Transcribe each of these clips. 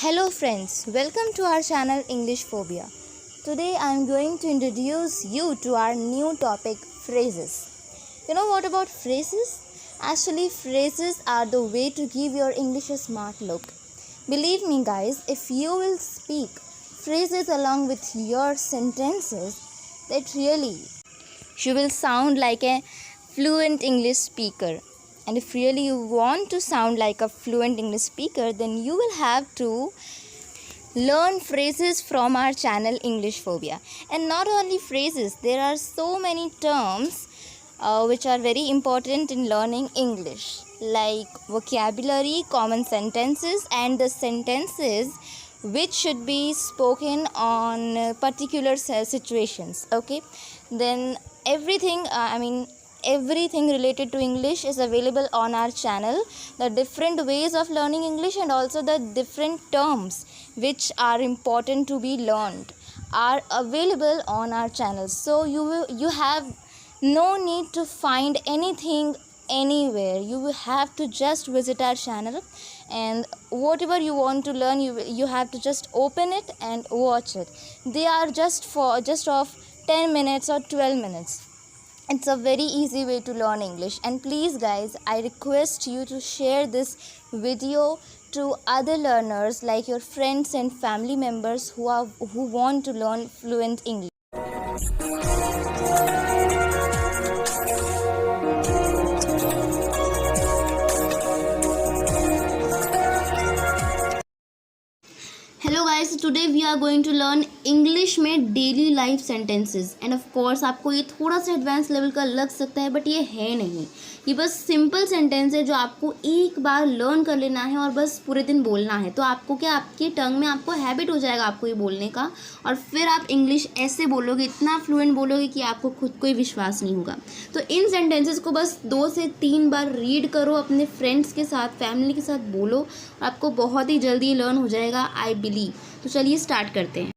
Hello friends, welcome to our channel English Phobia. Today I am going to introduce you to our new topic, phrases. You know what about phrases? Actually, phrases are the way to give your English a smart look. Believe me guys, if you will speak phrases along with your sentences, that really you will sound like a fluent English speaker. And if really you want to sound like a fluent English speaker, then you will have to learn phrases from our channel English Phobia. And not only phrases, there are so many terms which are very important in learning English, like vocabulary, common sentences, and the sentences which should be spoken on particular situations. Okay, then everything related to English is available on our channel. The different ways of learning English and also the different terms which are important to be learned are available on our channel. So you have no need to find anything anywhere. You will have to just visit our channel, and whatever you want to learn, you have to just open it and watch it. They are just of 10 minutes or 12 minutes. It's a very easy way to learn English. And please guys, I request you to share this video to other learners, like your friends and family members who want to learn fluent English. Hello guys, today we are going to learn English में daily life sentences. And of course आपको ये थोड़ा सा advance level का लग सकता है, but ये है नहीं. ये बस सिंपल सेंटेंस है जो आपको एक बार लर्न कर लेना है और बस पूरे दिन बोलना है. तो आपको क्या, आपके टंग में आपको हैबिट हो जाएगा आपको ये बोलने का, और फिर आप इंग्लिश ऐसे बोलोगे, इतना फ्लुएंट बोलोगे कि आपको खुद को ही विश्वास नहीं होगा. तो इन सेंटेंसेस को बस 2 से 3 बार रीड करो, अपने फ्रेंड्स के साथ, फैमिली के साथ बोलो, आपको बहुत ही जल्दी लर्न हो जाएगा, आई बिलीव. तो चलिए स्टार्ट करते हैं.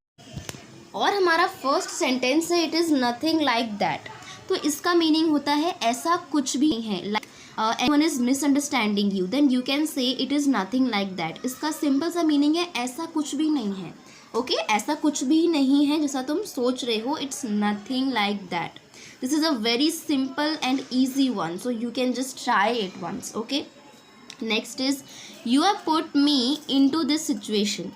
और हमारा फर्स्ट सेंटेंस है, it is nothing like that. तो इसका मीनिंग होता है ऐसा कुछ भी नहीं है. Anyone is misunderstanding you, then you can say it is nothing like that. इसका सिंपल सा मीनिंग है ऐसा कुछ भी नहीं है. ओके, ऐसा कुछ भी नहीं है जैसा तुम सोच रहे हो. It's nothing like that. This is a very simple and easy one, so you can just try it once. Okay, next is you have put me into this situation.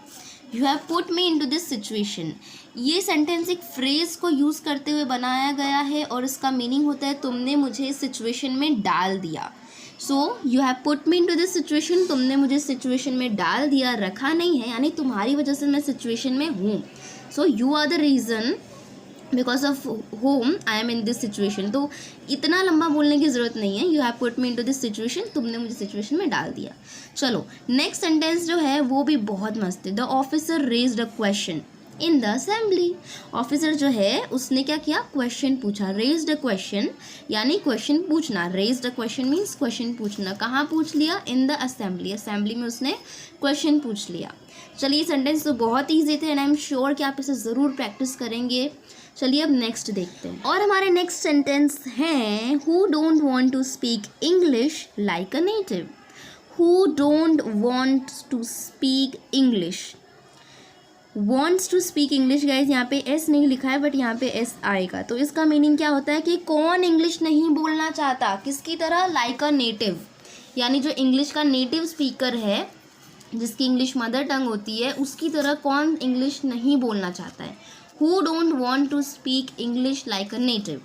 You have put me into this situation. ये sentence एक phrase को use करते हुए बनाया गया है और इसका मीनिंग होता है तुमने मुझे इस सिचुएशन में डाल दिया. So you have put me into this situation, तुमने मुझे सिचुएशन में डाल दिया, रखा नहीं है, यानी तुम्हारी वजह से मैं सिचुएशन में हूँ. So you are the reason because of whom I am in this situation. तो इतना लंबा बोलने की ज़रूरत नहीं है. You have put me into this situation, तुमने मुझे सिचुएशन में डाल दिया. चलो नेक्स्ट सेंटेंस जो है वो भी बहुत मस्त है. The officer raised a question in the assembly. Officer जो है उसने क्या किया, क्वेश्चन पूछा. रेज्ड अ क्वेश्चन यानी क्वेश्चन पूछना. Raised a question means question पूछना. कहाँ पूछ लिया, इन द असेंबली. असेंबली में उसने क्वेश्चन पूछ लिया. चलिए सेंटेंस तो बहुत ईजी थे एंड आई एम श्योर कि आप इसे ज़रूर प्रैक्टिस करेंगे. चलिए अब नेक्स्ट देखते हैं. और हमारे नेक्स्ट सेंटेंस हैं, who don't want to speak English like a native. Who don't want to speak English. Wants to speak English guys, यहाँ पे एस नहीं लिखा है बट यहाँ पे एस आएगा. तो इसका मीनिंग क्या होता है कि कौन इंग्लिश नहीं बोलना चाहता, किसकी तरह, लाइक अ नेटिव. यानी जो इंग्लिश का नेटिव स्पीकर है, जिसकी इंग्लिश मदर टंग होती है, उसकी तरह कौन इंग्लिश नहीं बोलना चाहता है. Who don't want to speak English like a native.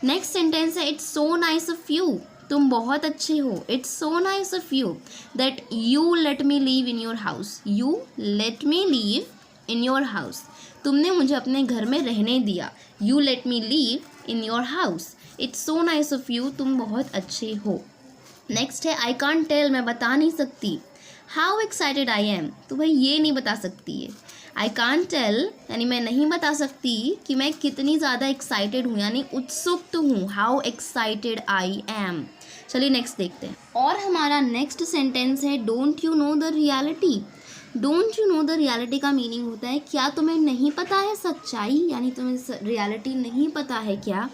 Next sentence है, it's so nice of you. तुम बहुत अच्छे हो. It's so nice of you that you let me live in your house. You let me live in your house. तुमने मुझे अपने घर में रहने दिया. You let me live in your house. It's so nice of you, तुम बहुत अच्छे हो. नेक्स्ट है, आई कांट टेल, मैं बता नहीं सकती. How excited I am. तो भाई ये नहीं बता सकती है. आई कांट टेल यानी मैं नहीं बता सकती कि मैं कितनी ज़्यादा एक्साइटेड हूँ, यानी उत्सुक हूँ. How excited I am. चलिए नेक्स्ट देखते हैं. और हमारा नेक्स्ट सेंटेंस है, don't you know the reality. Don't you know the reality का मीनिंग होता है क्या तुम्हें नहीं पता है सच्चाई, यानी तुम्हें रियलिटी नहीं पता है क्या.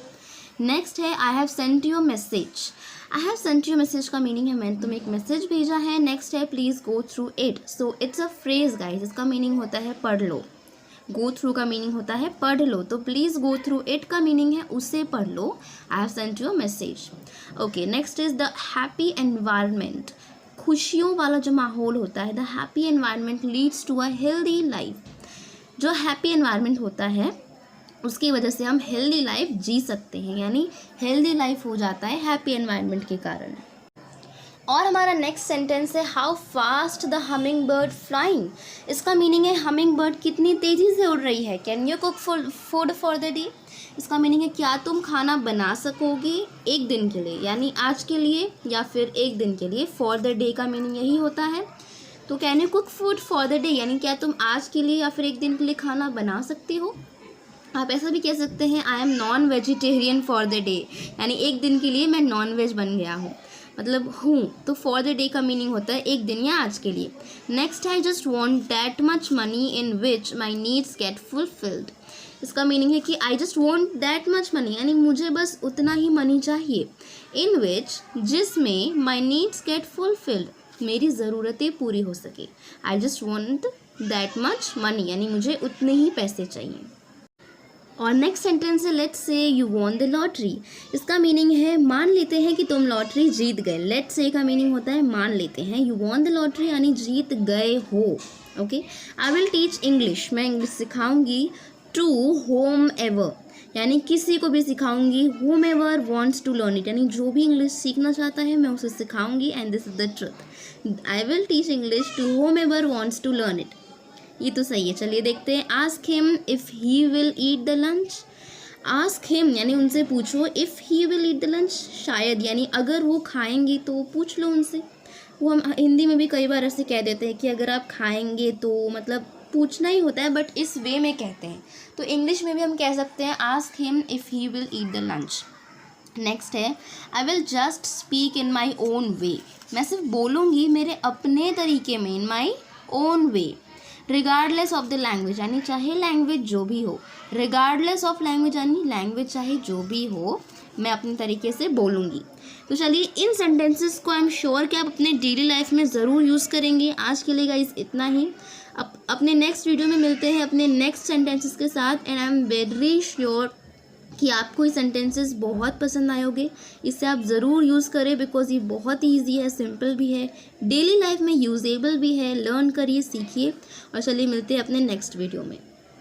नेक्स्ट है, आई have sent you a message. I have sent you message का मीनिंग है मैंने तुम्हें एक मैसेज भेजा है. नेक्स्ट है please go through it. So it's a phrase guys. इसका मीनिंग होता है पढ़ लो. गो थ्रू का मीनिंग होता है पढ़ लो. तो प्लीज़ गो थ्रू इट का मीनिंग है उसे पढ़ लो. I have sent you a message. Okay, next is the happy environment. खुशियों वाला जो माहौल होता है, the happy environment leads to a healthy life. जो हैप्पी एनवायरनमेंट होता है उसकी वजह से हम हेल्दी लाइफ जी सकते हैं, यानी हेल्दी लाइफ हो जाता है हैप्पी एनवायरनमेंट के कारण. और हमारा नेक्स्ट सेंटेंस है how fast the humming bird flying. इसका मीनिंग है हमिंग बर्ड कितनी तेज़ी से उड़ रही है. Can you cook food for the day. इसका मीनिंग है क्या तुम खाना बना सकोगे एक दिन के लिए, यानी आज के लिए या फिर एक दिन के लिए. फॉर द डे का मीनिंग यही होता है. तो can you cook food for the day, यानी क्या तुम आज के लिए या फिर एक दिन के लिए खाना बना सकती हो. आप ऐसा भी कह सकते हैं I am non vegetarian for the day, यानी एक दिन के लिए मैं नॉन वेज बन गया हूँ, मतलब हूँ. तो फॉर द डे का मीनिंग होता है एक दिन या आज के लिए. नेक्स्ट है just want that much money in which my needs gate fulfilled. इसका मीनिंग है कि I just want that much money, यानी मुझे बस उतना ही मनी चाहिए. इन विच, जिसमें माई नीड्स गेट फुलफिल्ड, मेरी ज़रूरतें पूरी हो सके. I just want that much money, यानी मुझे उतने ही पैसे चाहिए. और नेक्स्ट सेंटेंस है let's say you won the lottery. इसका मीनिंग है मान लेते हैं कि तुम लॉटरी जीत गए. लेट्स से का मीनिंग होता है मान लेते हैं. यू वॉन द लॉटरी यानी जीत गए हो. Okay, I will teach English. मैं इंग्लिश सिखाऊंगी. टू होम एवर, यानी किसी को भी सिखाऊंगी. Whomever wants to learn it, यानी जो भी इंग्लिश सीखना चाहता है मैं उसे सिखाऊंगी. And this is the truth. I will teach English to whomever wants to learn it. ये तो सही है. चलिए देखते हैं. Ask him if he will eat the lunch. Ask him यानी उनसे पूछो. If he will eat the lunch, शायद यानी अगर वो खाएंगे तो पूछ लो उनसे. वो हम हिंदी में भी कई बार ऐसे कह देते हैं कि अगर आप खाएंगे तो, मतलब पूछना ही होता है बट इस वे में कहते हैं. तो इंग्लिश में भी हम कह सकते हैं ask him if he will eat the lunch. Next है I will just speak in my own way. मैं सिर्फ बोलूँगी मेरे अपने तरीके में. In my own way. Regardless of the language, यानी चाहे लैंग्वेज जो भी हो. रिगार्डलेस ऑफ लैंग्वेज यानी लैंग्वेज चाहे जो भी हो, मैं अपने तरीके से बोलूँगी. तो चलिए इन सेंटेंसेस को आई एम श्योर कि आप अपने डेली लाइफ में ज़रूर यूज़ करेंगे. आज के लिए गाइस इतना ही. अपने नेक्स्ट वीडियो में मिलते हैं अपने नेक्स्ट सेंटेंसेस के साथ. And I am very sure कि आपको ये सेंटेंसेस बहुत पसंद आए होंगे. इसे आप ज़रूर यूज़ करें बिकॉज ये बहुत ही ईजी है, सिंपल भी है, डेली लाइफ में यूजेबल भी है. लर्न करिए, सीखिए. और चलिए मिलते हैं अपने नेक्स्ट वीडियो में.